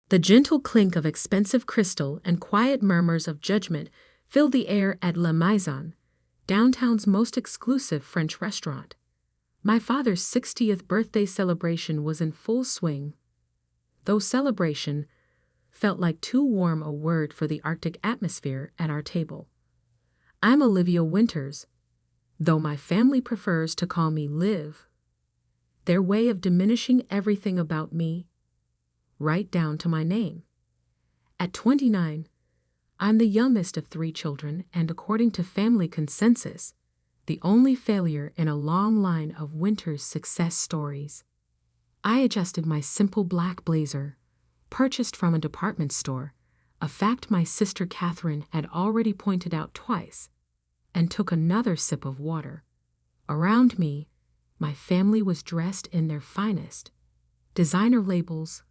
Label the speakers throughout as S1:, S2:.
S1: The gentle clink of expensive crystal and quiet murmurs of judgment filled the air at La Maison, downtown's most exclusive French restaurant. My father's 60th birthday celebration was in full swing. Though celebration felt like too warm a word for the Arctic atmosphere at our table. I'm Olivia Winters, though my family prefers to call me Liv. Their way of diminishing everything about me, right down to my name. At 29, I'm the youngest of 3 children and, according to family consensus, the only failure in a long line of Winters' success stories. I adjusted my simple black blazer, purchased from a department store, a fact my sister Katherine had already pointed out twice, and took another sip of water. Around me, my family was dressed in their finest, designer labels,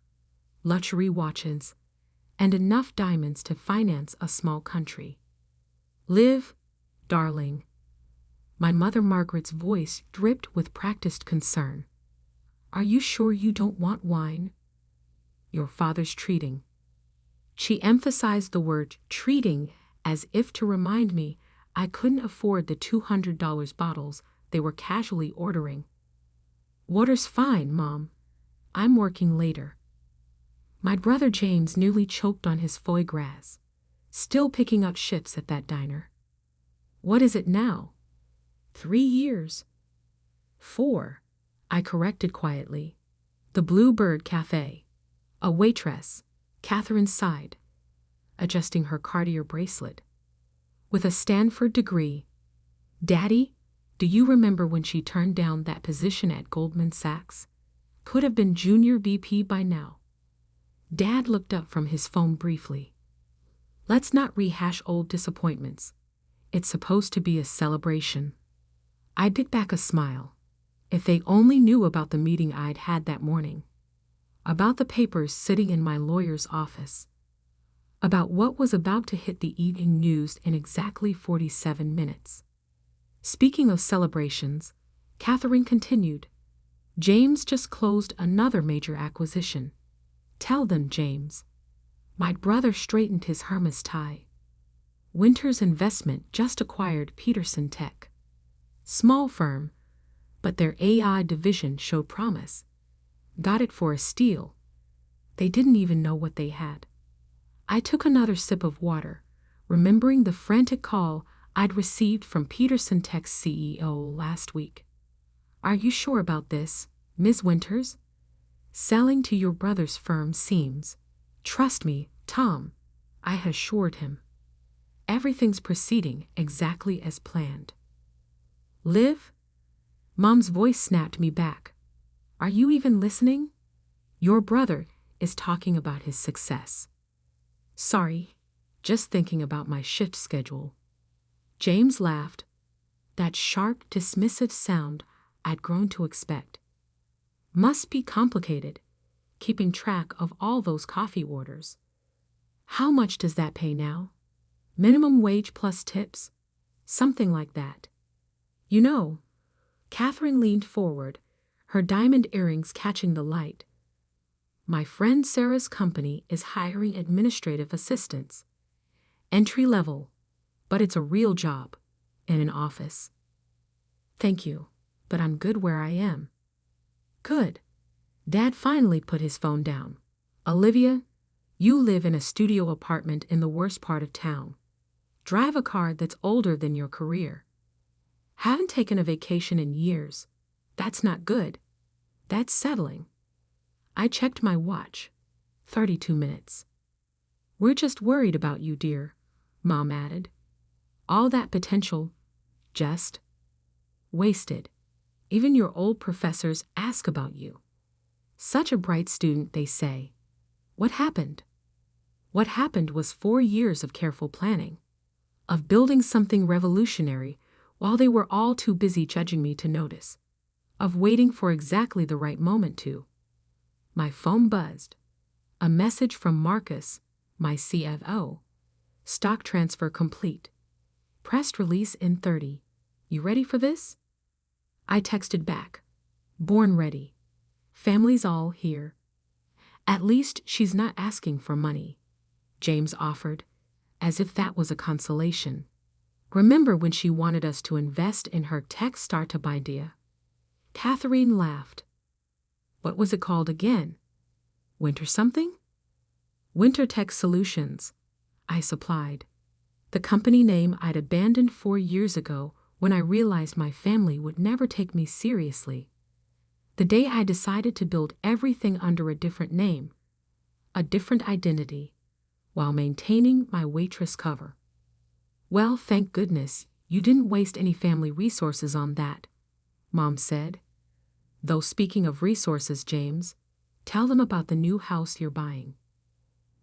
S1: luxury watches, and enough diamonds to finance a small country. Liv, darling. My mother Margaret's voice dripped with practiced concern. Are you sure you don't want wine? Your father's treating. She emphasized the word treating as if to remind me I couldn't afford the $200 bottles they were casually ordering. Water's fine, Mom. I'm working later. My brother James nearly choked on his foie gras, still picking up shifts at that diner. What is it now? 3 years. 4, I corrected quietly. The Bluebird Cafe. A waitress, Katherine sighed, adjusting her Cartier bracelet. With a Stanford degree. Daddy, do you remember when she turned down that position at Goldman Sachs? Could have been junior VP by now. Dad looked up from his phone briefly. Let's not rehash old disappointments. It's supposed to be a celebration. I bit back a smile. If they only knew about the meeting I'd had that morning. About the papers sitting in my lawyer's office. About what was about to hit the evening news in exactly 47 minutes. Speaking of celebrations, Katherine continued. James just closed another major acquisition. Tell them, James. My brother straightened his Hermes tie. Winters Investment just acquired Peterson Tech. Small firm, but their AI division showed promise. Got it for a steal. They didn't even know what they had. I took another sip of water, remembering the frantic call I'd received from Peterson Tech's CEO last week. Are you sure about this, Ms. Winters? Selling to your brother's firm seems. Trust me, Tom, I assured him. Everything's proceeding exactly as planned. Liv? Mom's voice snapped me back. Are you even listening? Your brother is talking about his success. Sorry, just thinking about my shift schedule. James laughed, that sharp, dismissive sound I'd grown to expect. Must be complicated, keeping track of all those coffee orders. How much does that pay now? Minimum wage plus tips? Something like that. You know, Katherine leaned forward, her diamond earrings catching the light. My friend Sarah's company is hiring administrative assistants. Entry level, but it's a real job, in an office. Thank you, but I'm good where I am. Good. Dad finally put his phone down. Olivia, you live in a studio apartment in the worst part of town. Drive a car that's older than your career. Haven't taken a vacation in years. That's not good. That's settling. I checked my watch. 32 minutes. We're just worried about you, dear, Mom added. All that potential, just wasted. Even your old professors ask about you. Such a bright student, they say. What happened? What happened was 4 years of careful planning, of building something revolutionary while they were all too busy judging me to notice, of waiting for exactly the right moment to. My phone buzzed. A message from Marcus, my CFO. Stock transfer complete. Pressed release in 30. You ready for this? I texted back. Born ready. Family's all here. At least she's not asking for money, James offered, as if that was a consolation. Remember when she wanted us to invest in her tech startup idea? Katherine laughed. What was it called again? Winter something? Winter Tech Solutions, I supplied. The company name I'd abandoned 4 years ago when I realized my family would never take me seriously. The day I decided to build everything under a different name, a different identity, while maintaining my waitress cover. Well, thank goodness you didn't waste any family resources on that, Mom said. Though speaking of resources, James, tell them about the new house you're buying.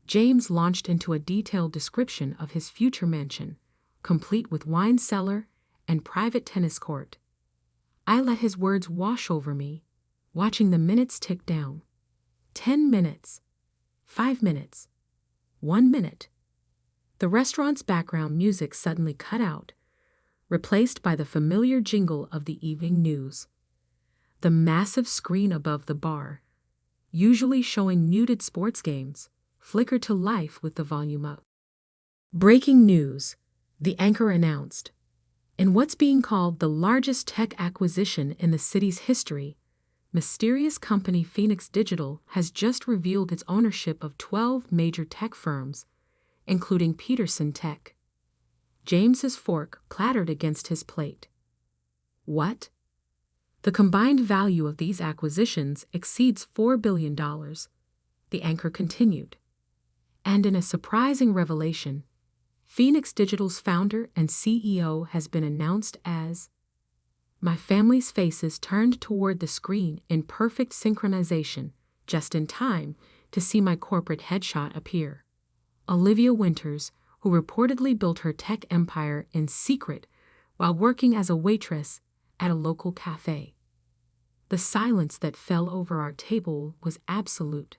S1: James launched into a detailed description of his future mansion, complete with wine cellar and private tennis court. I let his words wash over me, watching the minutes tick down. 10 minutes. 5 minutes. 1 minute. The restaurant's background music suddenly cut out, replaced by the familiar jingle of the evening news. The massive screen above the bar, usually showing muted sports games, flickered to life with the volume up. Breaking news, the anchor announced. In what's being called the largest tech acquisition in the city's history, mysterious company Phoenix Digital has just revealed its ownership of 12 major tech firms, including Peterson Tech. James's fork clattered against his plate. What? The combined value of these acquisitions exceeds $4 billion, the anchor continued. And in a surprising revelation, Phoenix Digital's founder and CEO has been announced as. My family's faces turned toward the screen in perfect synchronization, just in time to see my corporate headshot appear. Olivia Winters, who reportedly built her tech empire in secret while working as a waitress at a local cafe. The silence that fell over our table was absolute.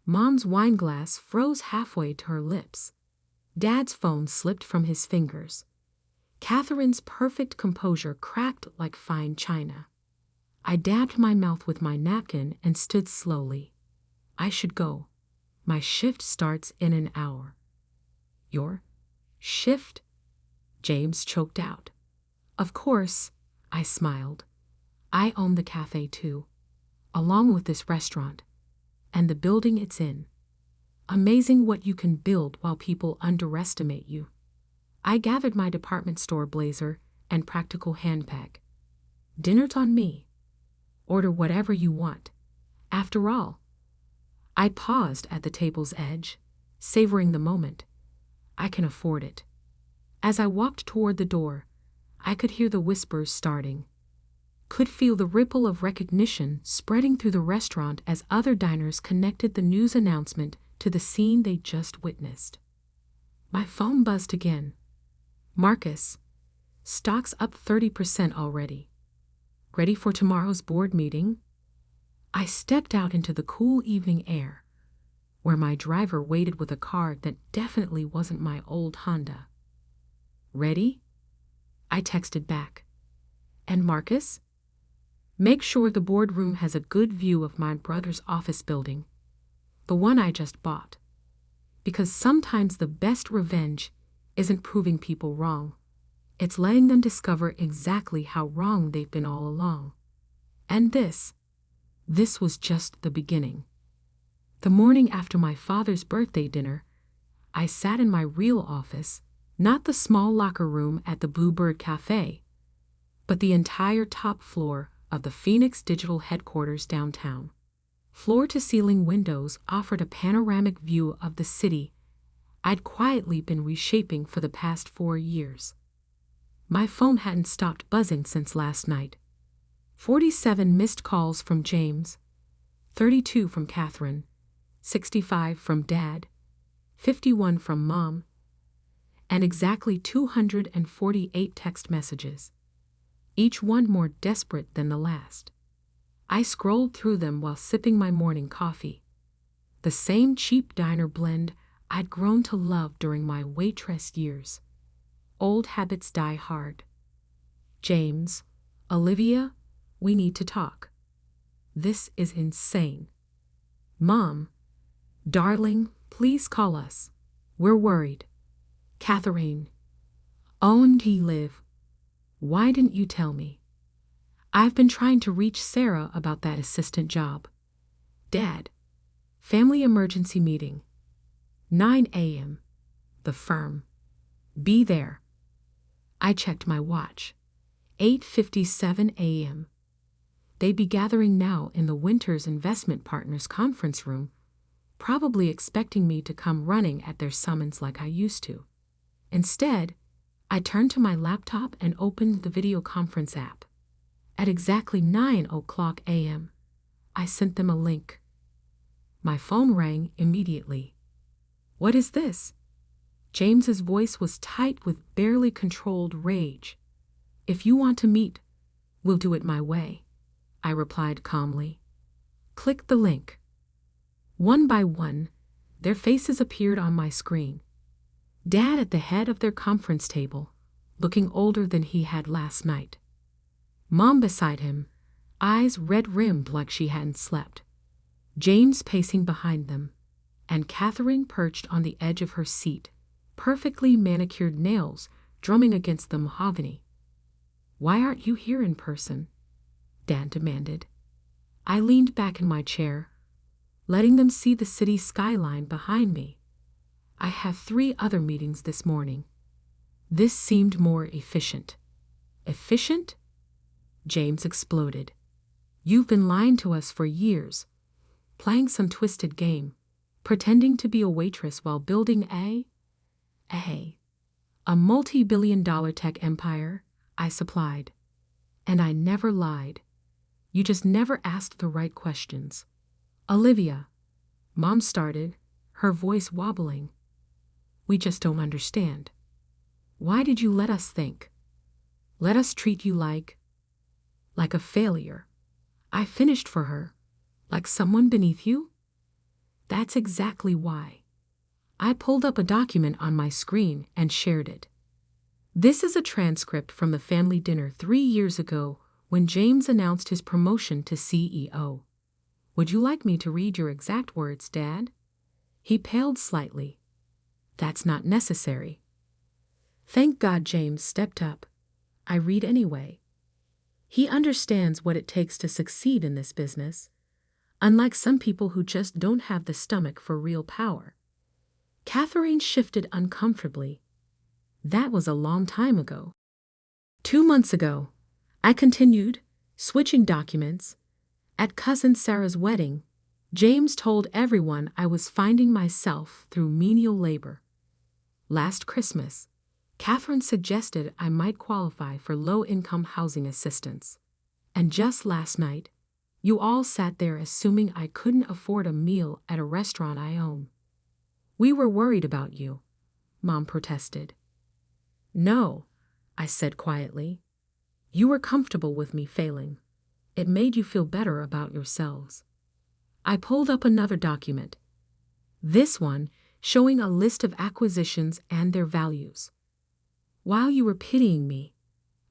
S1: Mom's wine glass froze halfway to her lips. Dad's phone slipped from his fingers. Katherine's perfect composure cracked like fine china. I dabbed my mouth with my napkin and stood slowly. I should go. My shift starts in an hour. Your shift? James choked out. Of course, I smiled. I own the cafe too, along with this restaurant, and the building it's in. Amazing what you can build while people underestimate you. I gathered my department store blazer and practical handbag. Dinner's on me. Order whatever you want. After all, I paused at the table's edge, savoring the moment. I can afford it. As I walked toward the door, I could hear the whispers starting. Could feel the ripple of recognition spreading through the restaurant as other diners connected the news announcement to the scene they just witnessed. My phone buzzed again. Marcus, stock's up 30% already. Ready for tomorrow's board meeting? I stepped out into the cool evening air, where my driver waited with a car that definitely wasn't my old Honda. Ready? I texted back. And Marcus? Make sure the boardroom has a good view of my brother's office building, the one I just bought. Because sometimes the best revenge isn't proving people wrong. It's letting them discover exactly how wrong they've been all along. And this was just the beginning. The morning after my father's birthday dinner, I sat in my real office, not the small locker room at the Bluebird Cafe, but the entire top floor of the Phoenix Digital headquarters downtown. Floor-to-ceiling windows offered a panoramic view of the city I'd quietly been reshaping for the past 4 years. My phone hadn't stopped buzzing since last night. 47 missed calls from James, 32 from Katherine, 65 from Dad, 51 from Mom, and exactly 248 text messages, each one more desperate than the last. I scrolled through them while sipping my morning coffee, the same cheap diner blend I'd grown to love during my waitress years. Old habits die hard. James, Olivia, we need to talk. This is insane. Mom, darling, please call us. We're worried. Katherine. Owned he live. Why didn't you tell me? I've been trying to reach Sarah about that assistant job. Dad. Family emergency meeting. 9 a.m. The firm. Be there. I checked my watch. 8:57 a.m. They'd be gathering now in the Winters Investment Partners conference room, probably expecting me to come running at their summons like I used to. Instead, I turned to my laptop and opened the video conference app. At exactly 9 o'clock a.m., I sent them a link. My phone rang immediately. What is this? James's voice was tight with barely controlled rage. If you want to meet, we'll do it my way, I replied calmly. Click the link. One by one, their faces appeared on my screen. Dad at the head of their conference table, looking older than he had last night. Mom beside him, eyes red-rimmed like she hadn't slept. James pacing behind them, and Katherine perched on the edge of her seat, perfectly manicured nails drumming against the mahogany. Why aren't you here in person? Dad demanded. I leaned back in my chair, letting them see the city skyline behind me. I have 3 other meetings this morning. This seemed more efficient. Efficient? James exploded. You've been lying to us for years, playing some twisted game, pretending to be a waitress while building a multi-billion-dollar tech empire, I supplied. And I never lied. You just never asked the right questions. Olivia, Mom started, her voice wobbling. We just don't understand. Why did you let us think? Let us treat you like a failure. I finished for her, like someone beneath you? That's exactly why. I pulled up a document on my screen and shared it. This is a transcript from the family dinner 3 years ago when James announced his promotion to CEO. Would you like me to read your exact words, Dad? He paled slightly. That's not necessary. Thank God James stepped up. I read anyway. He understands what it takes to succeed in this business, unlike some people who just don't have the stomach for real power. Katherine shifted uncomfortably. That was a long time ago. 2 months ago, I continued, switching documents. At Cousin Sarah's wedding, James told everyone I was finding myself through menial labor. Last Christmas, Katherine suggested I might qualify for low-income housing assistance. And just last night, you all sat there assuming I couldn't afford a meal at a restaurant I own. We were worried about you, Mom protested. No, I said quietly. You were comfortable with me failing. It made you feel better about yourselves. I pulled up another document. This one showing a list of acquisitions and their values. While you were pitying me,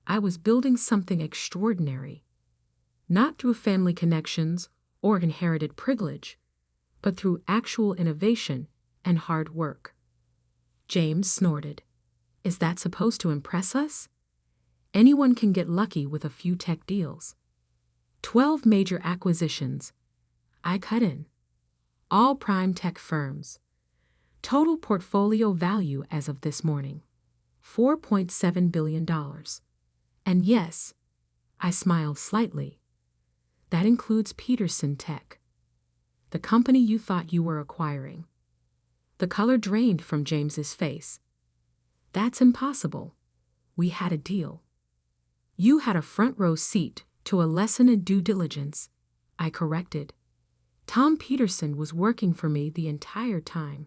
S1: I was building something extraordinary. Not through family connections or inherited privilege, but through actual innovation and hard work. James snorted. Is that supposed to impress us? Anyone can get lucky with a few tech deals. 12 major acquisitions. I cut in. All prime tech firms. Total portfolio value as of this morning, $4.7 billion. And yes, I smiled slightly. That includes Peterson Tech, the company you thought you were acquiring. The color drained from James's face. That's impossible. We had a deal. You had a front row seat to a lesson in due diligence, I corrected. Tom Peterson was working for me the entire time.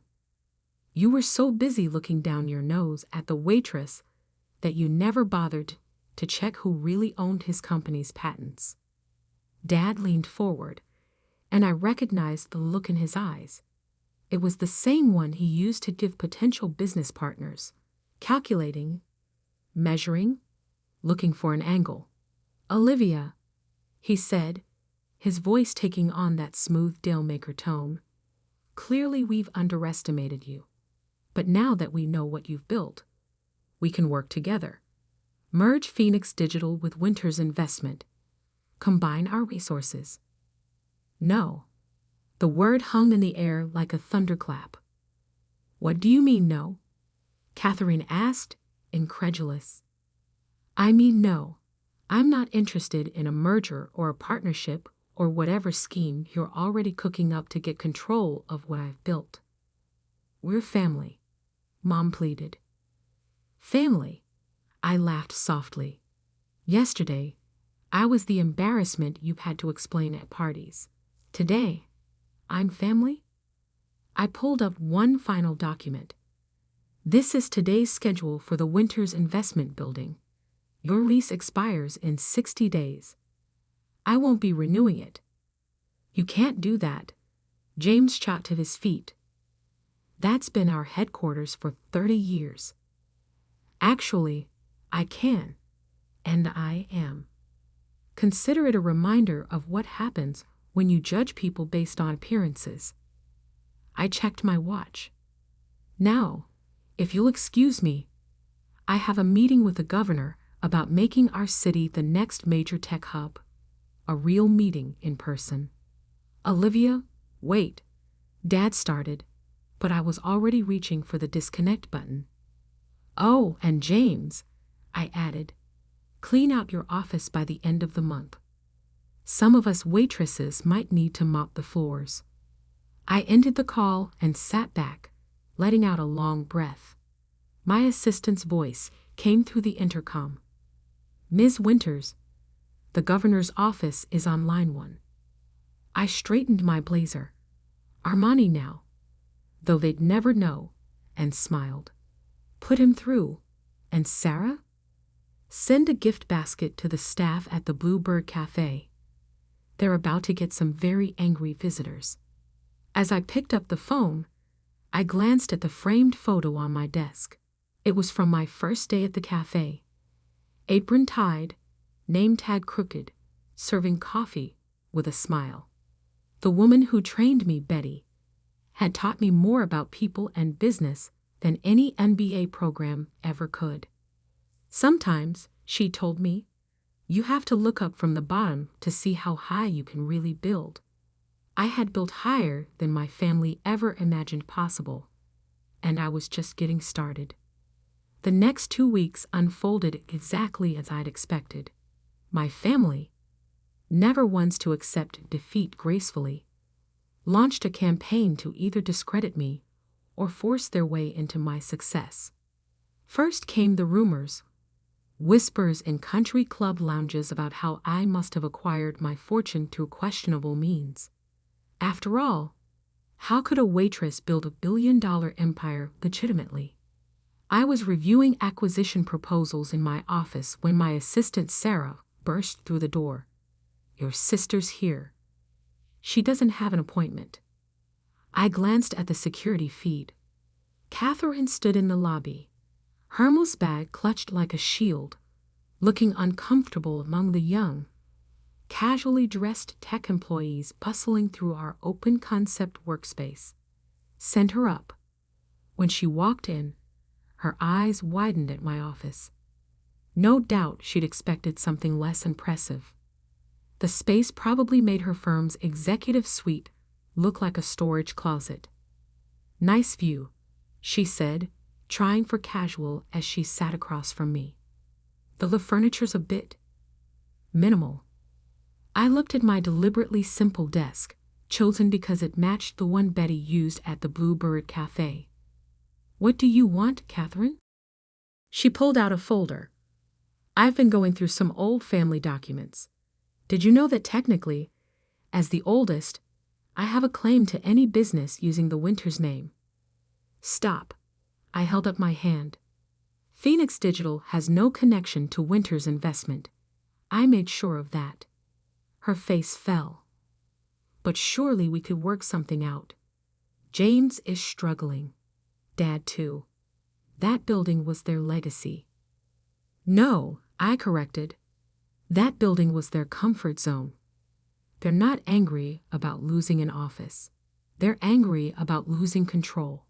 S1: You were so busy looking down your nose at the waitress that you never bothered to check who really owned his company's patents. Dad leaned forward, and I recognized the look in his eyes. It was the same one he used to give potential business partners, calculating, measuring, looking for an angle. Olivia, he said, his voice taking on that smooth deal-maker tone. Clearly we've underestimated you. But now that we know what you've built, we can work together. Merge Phoenix Digital with Winters Investment. Combine our resources. No. The word hung in the air like a thunderclap. What do you mean, no? Katherine asked, incredulous. I mean, no. I'm not interested in a merger or a partnership or whatever scheme you're already cooking up to get control of what I've built. We're family, Mom pleaded. Family? I laughed softly. Yesterday, I was the embarrassment you've had to explain at parties. Today, I'm family? I pulled up one final document. This is today's schedule for the Winters Investment Building. Your lease expires in 60 days. I won't be renewing it. You can't do that. James shot to his feet. That's been our headquarters for 30 years. Actually, I can, and I am. Consider it a reminder of what happens when you judge people based on appearances. I checked my watch. Now, if you'll excuse me, I have a meeting with the governor about making our city the next major tech hub. A real meeting in person. Olivia, wait. Dad started, but I was already reaching for the disconnect button. Oh, and James, I added, clean out your office by the end of the month. Some of us waitresses might need to mop the floors. I ended the call and sat back, letting out a long breath. My assistant's voice came through the intercom. Ms. Winters, the governor's office is on line 1. I straightened my blazer. Armani now, though they'd never know, and smiled. Put him through. And Sarah? Send a gift basket to the staff at the Bluebird Cafe. They're about to get some very angry visitors. As I picked up the phone, I glanced at the framed photo on my desk. It was from my first day at the cafe. Apron tied, name tag crooked, serving coffee with a smile. The woman who trained me, Betty, had taught me more about people and business than any MBA program ever could. Sometimes, she told me, you have to look up from the bottom to see how high you can really build. I had built higher than my family ever imagined possible, and I was just getting started. The next 2 weeks unfolded exactly as I'd expected. My family, never ones to accept defeat gracefully, launched a campaign to either discredit me or force their way into my success. First came the rumors, whispers in country club lounges about how I must have acquired my fortune through questionable means. After all, how could a waitress build a billion-dollar empire legitimately? I was reviewing acquisition proposals in my office when my assistant Sarah burst through the door. Your sister's here. She doesn't have an appointment. I glanced at the security feed. Katherine stood in the lobby, Hermel's bag clutched like a shield, looking uncomfortable among the young, casually dressed tech employees bustling through our open-concept workspace. Send her up. When she walked in, her eyes widened at my office. No doubt she'd expected something less impressive. The space probably made her firm's executive suite look like a storage closet. Nice view, she said, trying for casual as she sat across from me. Though the furniture's a bit minimal. I looked at my deliberately simple desk, chosen because it matched the one Betty used at the Bluebird Cafe. What do you want, Katherine? She pulled out a folder. I've been going through some old family documents. Did you know that technically, as the oldest, I have a claim to any business using the Winters name? Stop. I held up my hand. Phoenix Digital has no connection to Winters Investment. I made sure of that. Her face fell. But surely we could work something out. James is struggling. Dad too. That building was their legacy. No, I corrected. That building was their comfort zone. They're not angry about losing an office. They're angry about losing control.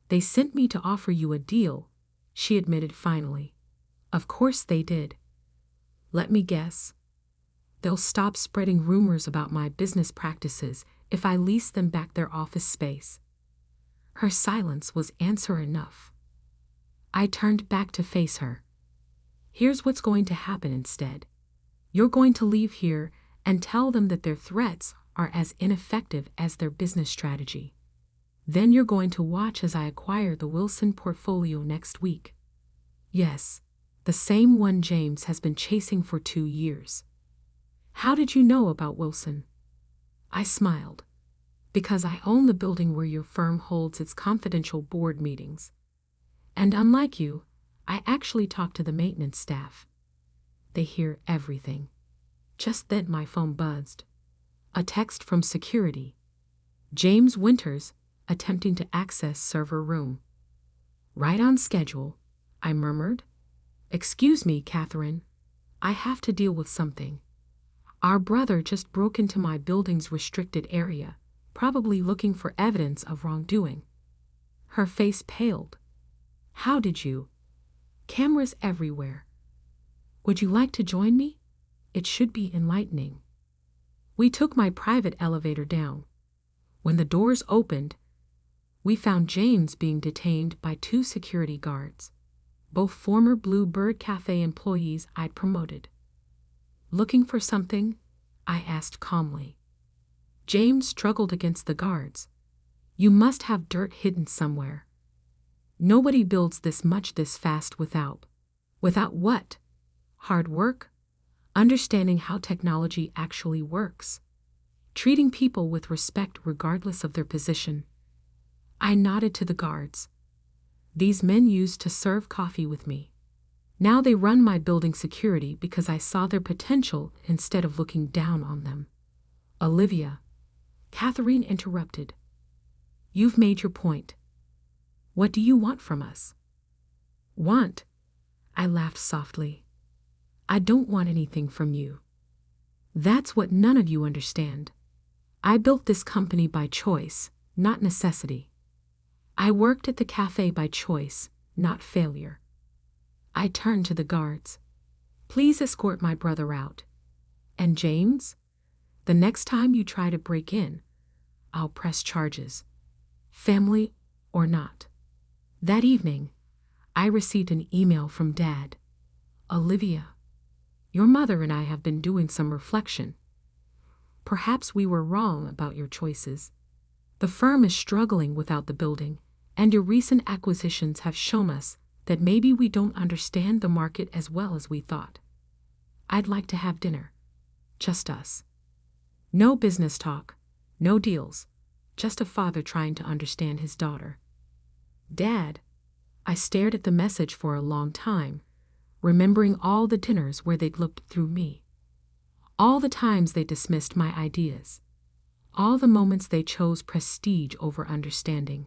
S1: They sent me to offer you a deal, she admitted finally. Of course they did. Let me guess. They'll stop spreading rumors about my business practices if I lease them back their office space. Her silence was answer enough. I turned back to face her. Here's what's going to happen instead. You're going to leave here and tell them that their threats are as ineffective as their business strategy. Then you're going to watch as I acquire the Wilson portfolio next week. Yes, the same one James has been chasing for 2 years. How did you know about Wilson? I smiled. Because I own the building where your firm holds its confidential board meetings. And unlike you, I actually talk to the maintenance staff. They hear everything. Just then my phone buzzed. A text from security. James Winters, attempting to access server room. Right on schedule, I murmured. Excuse me, Katherine. I have to deal with something. Our brother just broke into my building's restricted area, probably looking for evidence of wrongdoing. Her face paled. How did you? Cameras everywhere. Would you like to join me? It should be enlightening. We took my private elevator down. When the doors opened, we found James being detained by 2 security guards, both former Blue Bird Cafe employees I'd promoted. Looking for something? I asked calmly. James struggled against the guards. You must have dirt hidden somewhere. Nobody builds this much this fast without. Without what? Hard work? Understanding how technology actually works. Treating people with respect regardless of their position. I nodded to the guards. These men used to serve coffee with me. Now they run my building security because I saw their potential instead of looking down on them. Olivia. Katherine interrupted. You've made your point. What do you want from us? Want? I laughed softly. I don't want anything from you. That's what none of you understand. I built this company by choice, not necessity. I worked at the cafe by choice, not failure. I turned to the guards. Please escort my brother out. And James? The next time you try to break in, I'll press charges. Family or not. That evening, I received an email from Dad. Olivia, your mother and I have been doing some reflection. Perhaps we were wrong about your choices. The firm is struggling without the building, and your recent acquisitions have shown us that maybe we don't understand the market as well as we thought. I'd like to have dinner. Just us. No business talk, no deals, just a father trying to understand his daughter. Dad, I stared at the message for a long time, remembering all the dinners where they'd looked through me. All the times they dismissed my ideas. All the moments they chose prestige over understanding.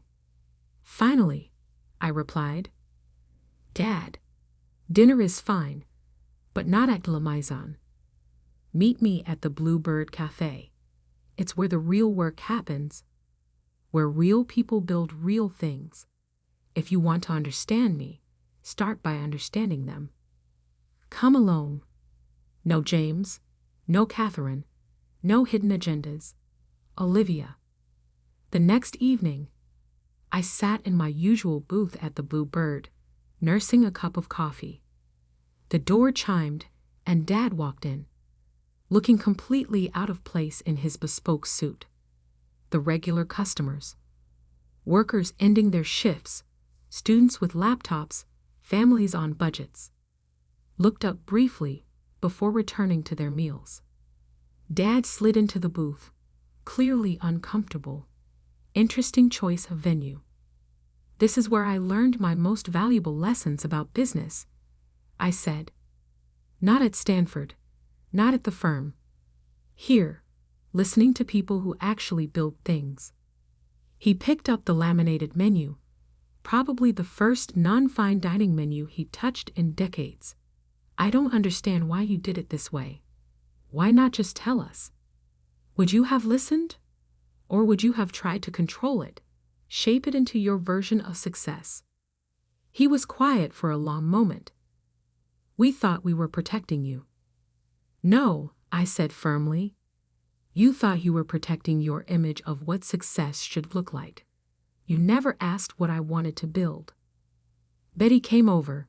S1: Finally, I replied, Dad, dinner is fine, but not at La Maison. Meet me at the Blue Bird Cafe. It's where the real work happens, where real people build real things. If you want to understand me, start by understanding them. Come alone. No James, no Katherine, no hidden agendas. Olivia. The next evening, I sat in my usual booth at the Blue Bird, nursing a cup of coffee. The door chimed, and Dad walked in, looking completely out of place in his bespoke suit. The regular customers. Workers ending their shifts, students with laptops, families on budgets. Looked up briefly before returning to their meals. Dad slid into the booth, clearly uncomfortable. Interesting choice of venue. This is where I learned my most valuable lessons about business, I said. Not at Stanford, not at the firm. Here, listening to people who actually build things. He picked up the laminated menu, probably the first non-fine dining menu he'd touched in decades. I don't understand why you did it this way. Why not just tell us? Would you have listened? Or would you have tried to control it, shape it into your version of success? He was quiet for a long moment. We thought we were protecting you. No, I said firmly. You thought you were protecting your image of what success should look like. You never asked what I wanted to build. Betty came over,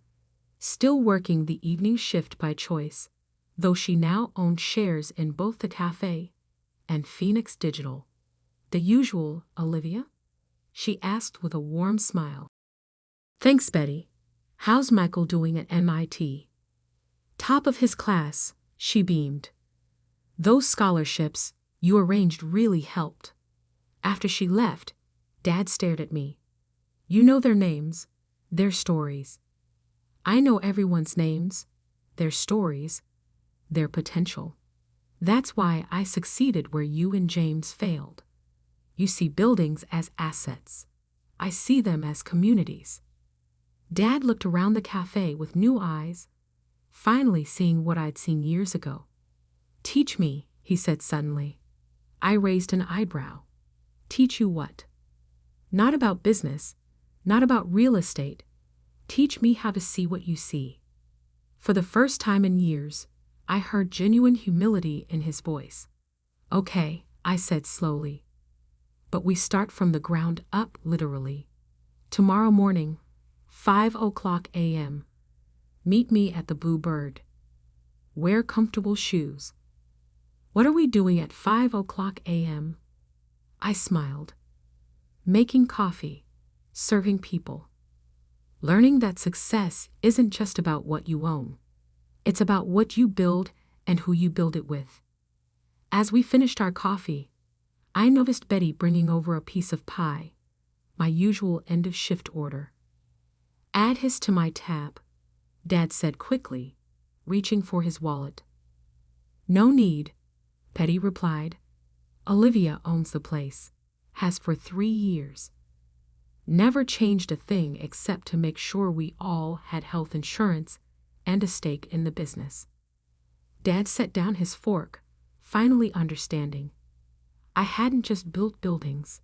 S1: still working the evening shift by choice, though she now owned shares in both the cafe and Phoenix Digital. The usual, Olivia? She asked with a warm smile. Thanks, Betty. How's Michael doing at MIT? Top of his class, she beamed. Those scholarships you arranged really helped. After she left, Dad stared at me. You know their names, their stories. I know everyone's names, their stories, their potential. That's why I succeeded where you and James failed. You see buildings as assets. I see them as communities. Dad looked around the cafe with new eyes, finally seeing what I'd seen years ago. Teach me, he said suddenly. I raised an eyebrow. Teach you what? Not about business, not about real estate. Teach me how to see what you see. For the first time in years, I heard genuine humility in his voice. Okay, I said slowly. But we start from the ground up, literally. Tomorrow morning, 5:00 a.m. Meet me at the Blue Bird. Wear comfortable shoes. What are we doing at 5:00 a.m.? I smiled. Making coffee, serving people. Learning that success isn't just about what you own. It's about what you build and who you build it with. As we finished our coffee, I noticed Betty bringing over a piece of pie, my usual end-of-shift order. Add his to my tab, Dad said quickly, reaching for his wallet. No need, Betty replied. Olivia owns the place, has for 3 years. Never changed a thing except to make sure we all had health insurance and a stake in the business. Dad set down his fork, finally understanding. I hadn't just built buildings.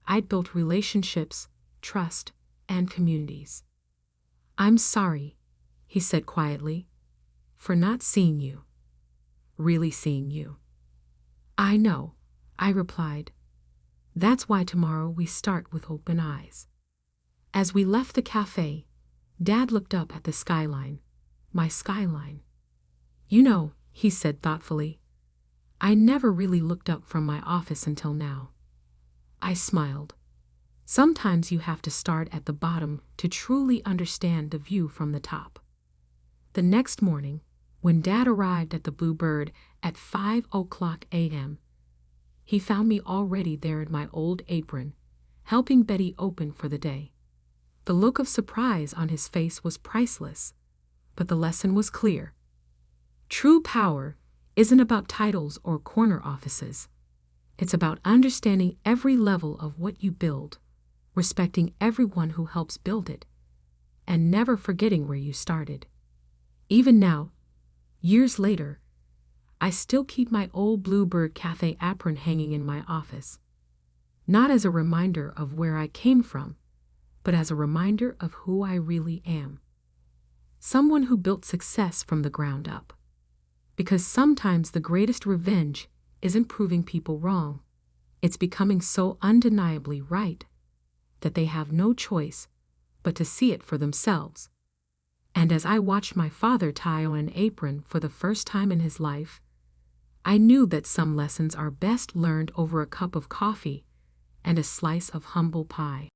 S1: I'd built relationships, trust, and communities. I'm sorry, he said quietly, for not seeing you. Really seeing you. I know, I replied. That's why tomorrow we start with open eyes. As we left the cafe, Dad looked up at the skyline, my skyline. You know, he said thoughtfully, I never really looked up from my office until now. I smiled. Sometimes you have to start at the bottom to truly understand the view from the top. The next morning, when Dad arrived at the Blue Bird at 5:00 a.m., he found me already there in my old apron, helping Betty open for the day. The look of surprise on his face was priceless, but the lesson was clear. True power isn't about titles or corner offices. It's about understanding every level of what you build, respecting everyone who helps build it, and never forgetting where you started. Even now, years later, I still keep my old Bluebird Cafe apron hanging in my office, not as a reminder of where I came from, but as a reminder of who I really am. Someone who built success from the ground up. Because sometimes the greatest revenge isn't proving people wrong. It's becoming so undeniably right that they have no choice but to see it for themselves. And as I watched my father tie on an apron for the first time in his life, I knew that some lessons are best learned over a cup of coffee and a slice of humble pie.